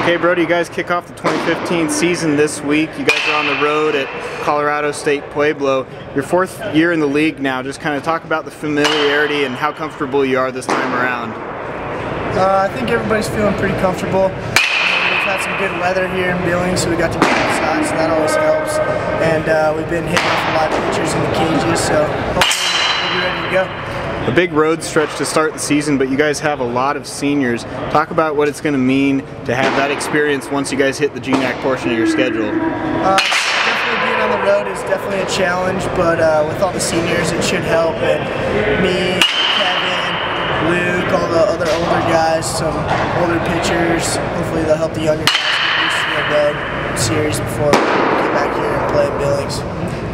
Okay, Brody, you guys kick off the 2015 season this week. You guys are on the road at Colorado State Pueblo. Your fourth year in the league now. Just kind of talk about the familiarity and how comfortable you are this time around. I think everybody's feeling pretty comfortable. We've had some good weather here in Billings, so we got to get outside, so that always helps. And we've been hitting off a lot of pitchers in the cages, so hopefully we'll be ready to go. A big road stretch to start the season, but you guys have a lot of seniors. Talk about what it's going to mean to have that experience once you guys hit the GNAC portion of your schedule. Definitely being on the road is definitely a challenge, but with all the seniors it should help. And me, Kevin, Luke, all the other older guys, some older pitchers, hopefully they'll help the younger guys get used to the road series before we get back here and play in Billings.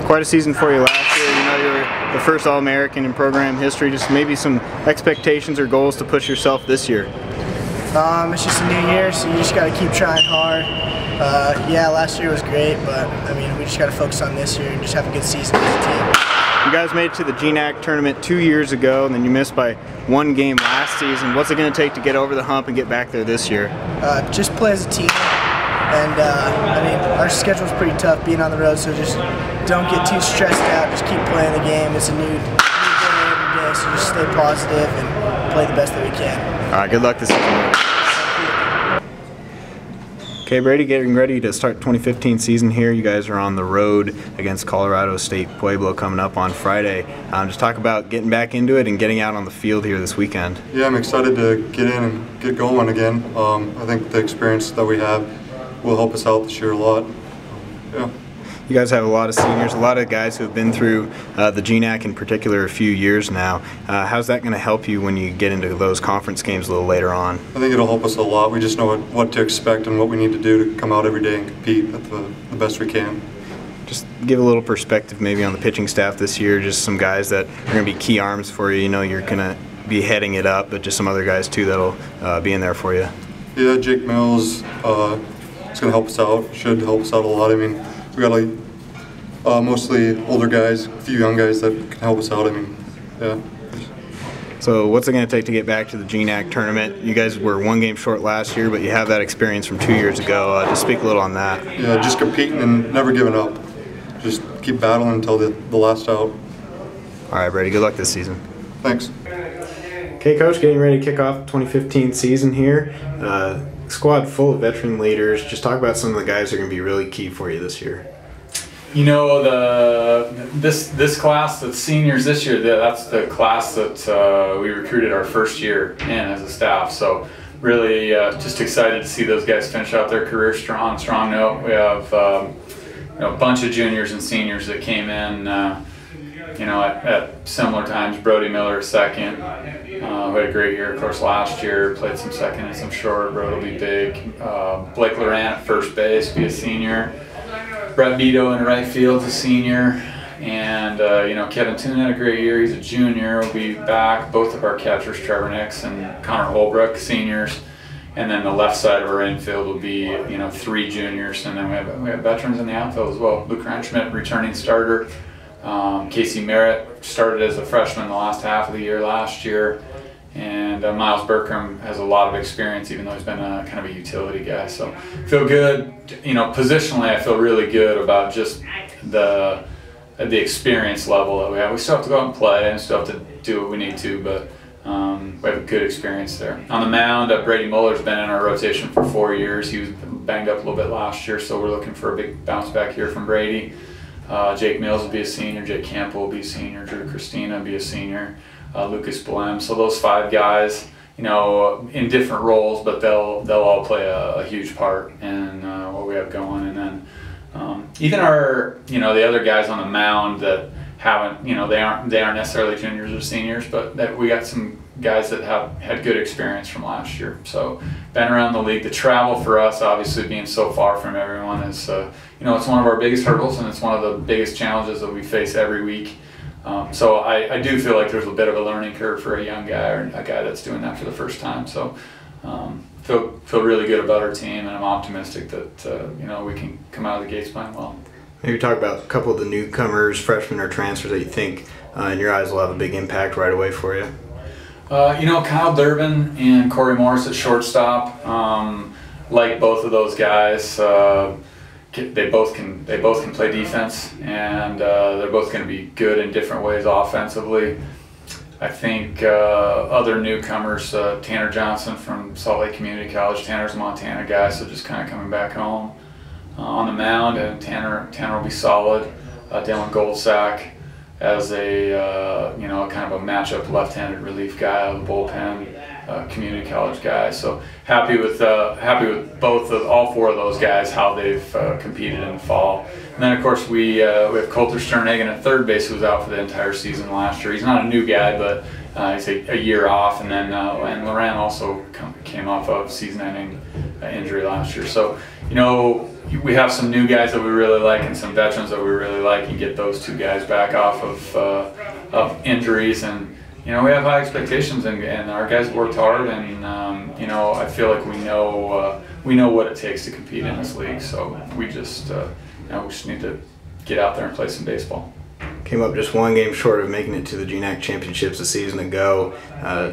Quite a season for you last year. You know, you were the first All-American in program history. Just maybe some expectations or goals to push yourself this year. It's just a new year, so you just got to keep trying hard. Yeah, last year was great, but I mean, we just got to focus on this year and just have a good season as a team. You guys made it to the GNAC tournament 2 years ago, and then you missed by one game last season. What's it going to take to get over the hump and get back there this year? Just play as a team. And I mean, our schedule's pretty tough being on the road, so just don't get too stressed out. Just keep playing the game. It's a new day every day, so just stay positive and play the best that we can. All right, good luck this season. Okay, Brady, getting ready to start 2015 season here. You guys are on the road against Colorado State Pueblo coming up on Friday. Just talk about getting back into it and getting out on the field here this weekend. Yeah, I'm excited to get in and get going again. I think the experience that we have will help us out this year a lot. Yeah. You guys have a lot of seniors, a lot of guys who have been through the GNAC in particular a few years now. How's that going to help you when you get into those conference games a little later on? I think it'll help us a lot. We just know what to expect and what we need to do to come out every day and compete at the best we can. Just give a little perspective maybe on the pitching staff this year, just some guys that are going to be key arms for you. You know you're going to be heading it up, but just some other guys too that'll be in there for you. Yeah, Jake Mills, it's going to help us out, should help us out a lot. I mean, we got like mostly older guys, a few young guys that can help us out. I mean, yeah. So what's it going to take to get back to the GNAC tournament? You guys were one game short last year, but you have that experience from 2 years ago. Just speak a little on that. Yeah, just competing and never giving up. Just keep battling until the last out. All right, Brady, good luck this season. Thanks. Okay, Coach, getting ready to kick off the 2015 season here. Squad full of veteran leaders. Just talk about some of the guys that are going to be really key for you this year. You know, this class that's seniors this year, that's the class that we recruited our first year in as a staff. So really just excited to see those guys finish out their career strong note. We have a bunch of juniors and seniors that came in at similar times. Brody Miller second, who had a great year of course last year, played some second and some short. Brody will be big. Blake Loran at first base, be a senior. Brett Vito in right field, a senior, and Kevin Toon had a great year. He's a junior. We'll be back. Both of our catchers, Trevor Nix and Connor Holbrook, seniors, and then the left side of our infield will be 3 juniors, and then we have veterans in the outfield as well. Luke Reinschmidt, returning starter. Casey Merritt started as a freshman the last half of the year last year. And Miles Burkham has a lot of experience, even though he's been kind of a utility guy. So feel good, positionally I feel really good about just the experience level that we have. We still have to go out and play and still have to do what we need to, but we have a good experience there. On the mound, Brady Muller's been in our rotation for 4 years. He was banged up a little bit last year, so we're looking for a big bounce back here from Brady. Jake Mills will be a senior, Jake Campbell will be a senior, Drew Christina will be a senior. Lucas Blem. So those 5 guys, in different roles, but they'll all play a huge part in what we have going. And then even our, the other guys on the mound that haven't, they aren't necessarily juniors or seniors, but we got some guys that have had good experience from last year. So been around the league. The travel for us, obviously being so far from everyone, is it's one of our biggest hurdles, and it's one of the biggest challenges that we face every week. So I do feel like there's a bit of a learning curve for a young guy or a guy that's doing that for the first time. So feel really good about our team, and I'm optimistic that we can come out of the gates playing well. Maybe talk about a couple of the newcomers, freshmen or transfers that you think in your eyes will have a big impact right away for you. Kyle Durbin and Corey Morris at shortstop. Like both of those guys, they both can play defense, and they're both going to be good in different ways offensively. I think other newcomers, Tanner Johnson from Salt Lake Community College. Tanner's a Montana guy, so just kind of coming back home on the mound, and Tanner will be solid. Dylan Goldsack as a kind of a matchup left-handed relief guy out of the bullpen, community college guy. So happy with all four of those guys, how they've competed in the fall. And then of course we have Coulter Sternhagen at third base, who was out for the entire season last year. He's not a new guy, but he's a year off. And then and Loran also came off of season-ending injury last year. So we have some new guys that we really like and some veterans that we really like. You get those two guys back off of injuries, and we have high expectations, and our guys worked hard, and I feel like we know what it takes to compete in this league. So we just need to get out there and play some baseball. Came up just one game short of making it to the GNAC championships a season ago.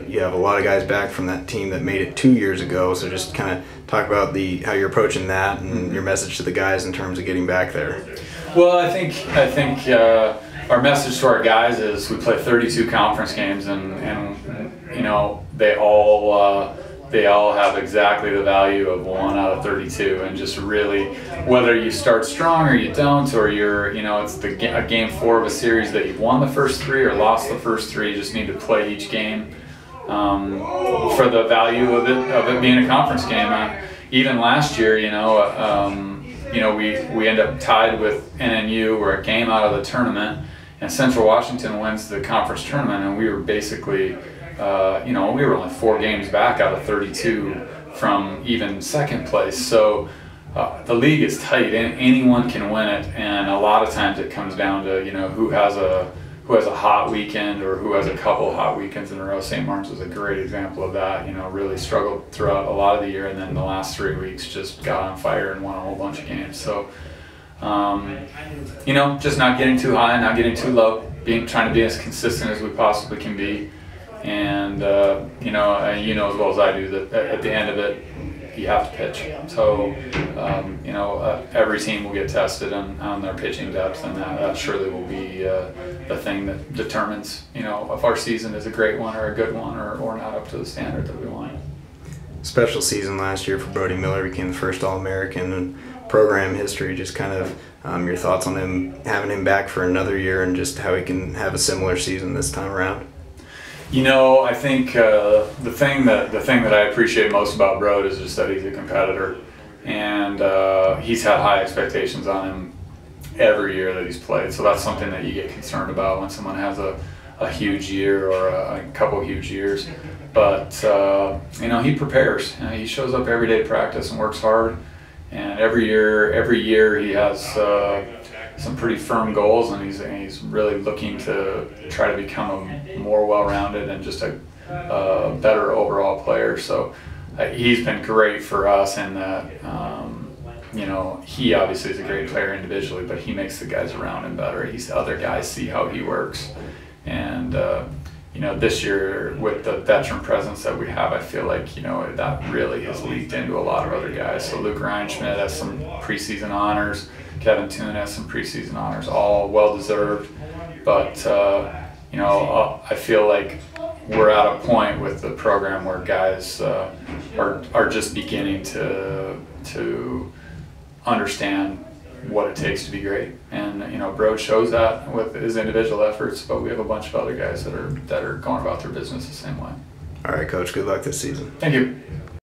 You have a lot of guys back from that team that made it 2 years ago, so just kind of talk about how you're approaching that and your message to the guys in terms of getting back there. Well, I think our message to our guys is we play 32 conference games, and they all have exactly the value of 1 out of 32, and just really, whether you start strong or you don't, or it's a game 4 of a series that you've won the first 3 or lost the first 3, you just need to play each game for the value of it being a conference game. Even last year, we end up tied with NNU. We're a game out of the tournament, and Central Washington wins the conference tournament, and we were basically we were only 4 games back out of 32 from even second place. So the league is tight, and anyone can win it, and a lot of times it comes down to who has a hot weekend or who has a couple hot weekends in a row. St. Martin's was a great example of that. Really struggled throughout a lot of the year, and then the last 3 weeks just got on fire and won a whole bunch of games. So just not getting too high, not getting too low, trying to be as consistent as we possibly can be. And as well as I do that at the end of it, you have to pitch. So every team will get tested on their pitching depth, and that surely will be the thing that determines if our season is a great one or a good one, or not up to the standard that we want. Special season last year for Brody Miller, became the first All-American in program history. Just kind of your thoughts on having him back for another year, and just how he can have a similar season this time around. I think the thing that I appreciate most about Brode is just that he's a competitor, and he's had high expectations on him every year that he's played. So that's something that you get concerned about when someone has a huge year or a couple huge years. But he prepares. He shows up every day to practice and works hard, and every year he has some pretty firm goals, and he's really looking to try to become a more well-rounded and just a better overall player. So he's been great for us in that he obviously is a great player individually, but he makes the guys around him better. Other guys see how he works, and this year with the veteran presence that we have, I feel like that really has leaked into a lot of other guys. So Luke Reinschmidt has some preseason honors. Kevin Toon has some preseason honors, all well-deserved. But, I feel like we're at a point with the program where guys are just beginning to understand what it takes to be great. And, Brode shows that with his individual efforts, but we have a bunch of other guys that are going about their business the same way. All right, Coach, good luck this season. Thank you.